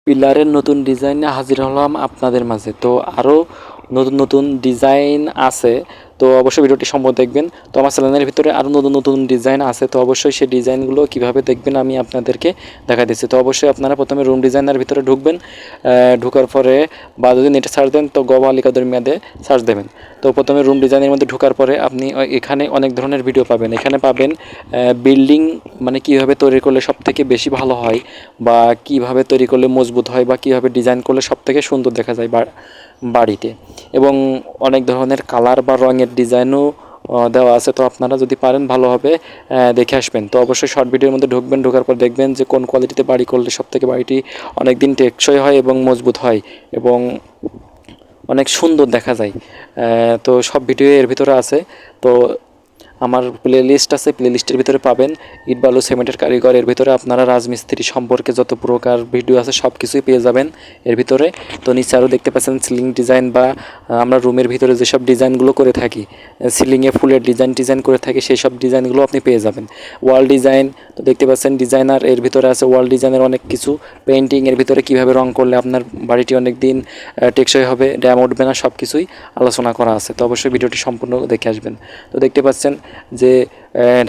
পিলারের নতুন ডিজাইনে হাজির হলাম আপনাদের মাঝে। তো আরও নতুন নতুন ডিজাইন আছে, তো অবশ্যই ভিডিওটি সম্পূর্ণ দেখবেন। তো আমার চ্যানেলের ভিতরে আরও নতুন নতুন ডিজাইন আছে, তো অবশ্যই সেই ডিজাইনগুলো কীভাবে দেখবেন আমি আপনাদেরকে দেখা দিচ্ছি। তো অবশ্যই আপনারা প্রথমে রুম ডিজাইনের ভিতরে ঢুকবেন, ঢোকার পরে বা যদি নেটে সার্চ দেন তো গবা আলী কাদের মেয়াদে সার্চ দেবেন। তো প্রথমে রুম ডিজাইনের মধ্যে ঢোকার পরে আপনি এখানে অনেক ধরনের ভিডিও পাবেন। এখানে পাবেন বিল্ডিং মানে কীভাবে তৈরি করলে সবথেকে বেশি ভালো হয়, বা কীভাবে তৈরি করলে মজবুত হয়, বা কীভাবে ডিজাইন করলে সবথেকে সুন্দর দেখা যায় বাড়িতে, এবং অনেক ধরনের কালার বা রঙের ডিজাইনও দেওয়া আছে। তো আপনারা যদি পারেন ভালোভাবে দেখে আসবেন। তো অবশ্যই শর্ট ভিডিওর মধ্যে ঢুকবেন, ঢোকার পর দেখবেন যে কোন কোয়ালিটিতে বাড়ি করলে সবথেকে বাড়িটি অনেক দিন টেকসই হয় এবং মজবুত হয় এবং অনেক সুন্দর দেখা যায়। তো সব ভিডিও এর ভিতরে আছে। তো আমার প্লে লিস্ট আছে, প্লে লিস্টের ভিতরে পাবেন ইট বালু সিমেন্টের কারিগর। এর ভিতরে আপনারা রাজমিস্ত্রি সম্পর্কে যত প্রকার ভিডিও আছে সব কিছুই পেয়ে যাবেন এর ভিতরে। তো নিচে আরও দেখতে পাচ্ছেন সিলিং ডিজাইন, বা আমরা রুমের ভিতরে যেসব ডিজাইনগুলো করে থাকি, সিলিংয়ে ফুলের ডিজাইন করে থাকি, সেই সব ডিজাইনগুলো আপনি পেয়ে যাবেন। ওয়াল ডিজাইন তো দেখতে পাচ্ছেন ডিজাইনার, এর ভিতরে আছে ওয়াল ডিজাইনের অনেক কিছু। পেইন্টিং এর ভিতরে কীভাবে রং করলে আপনার বাড়িটি অনেক দিন টেকসই হবে, ড্যাম উঠবে না, সব কিছুই আলোচনা করা আছে। তো অবশ্যই ভিডিওটি সম্পূর্ণ দেখে আসবেন। তো দেখতে পাচ্ছেন যে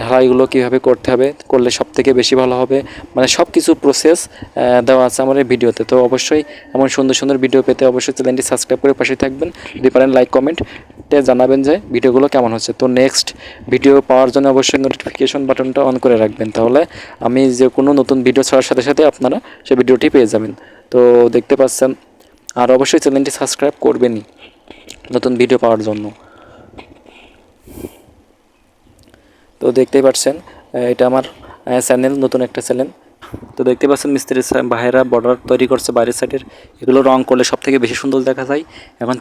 ঢালাইগুলো কীভাবে করতে হবে, করলে সবথেকে বেশি ভালো হবে, মানে সব কিছু প্রসেস দেওয়া আছে আমার এই ভিডিওতে। তো অবশ্যই এমন সুন্দর সুন্দর ভিডিও পেতে অবশ্যই চ্যানেলটি সাবস্ক্রাইব করে পাশে থাকবেন। যদি পারেন লাইক কমেন্টে জানাবেন যে ভিডিওগুলো কেমন হচ্ছে। তো নেক্সট ভিডিও পাওয়ার জন্য অবশ্যই নোটিফিকেশন বাটনটা অন করে রাখবেন, তাহলে আমি যে কোনো নতুন ভিডিও ছাড়ার সাথে সাথে আপনারা সেই ভিডিওটি পেয়ে যাবেন। তো দেখতে পাচ্ছেন, আর অবশ্যই চ্যানেলটি সাবস্ক্রাইব করবেনই নতুন ভিডিও পাওয়ার জন্য। তো দেখতেই পাচ্ছেন এটা আমার চ্যানেল, নতুন একটা চ্যানেল। তো দেখতে পাচ্ছেন মিস্ত্রি ভাইয়েরা বর্ডার তৈরি করছে বাইরের সাইডের, এগুলো রং করলে সবথেকে বেশি সুন্দর দেখা যায়। এখন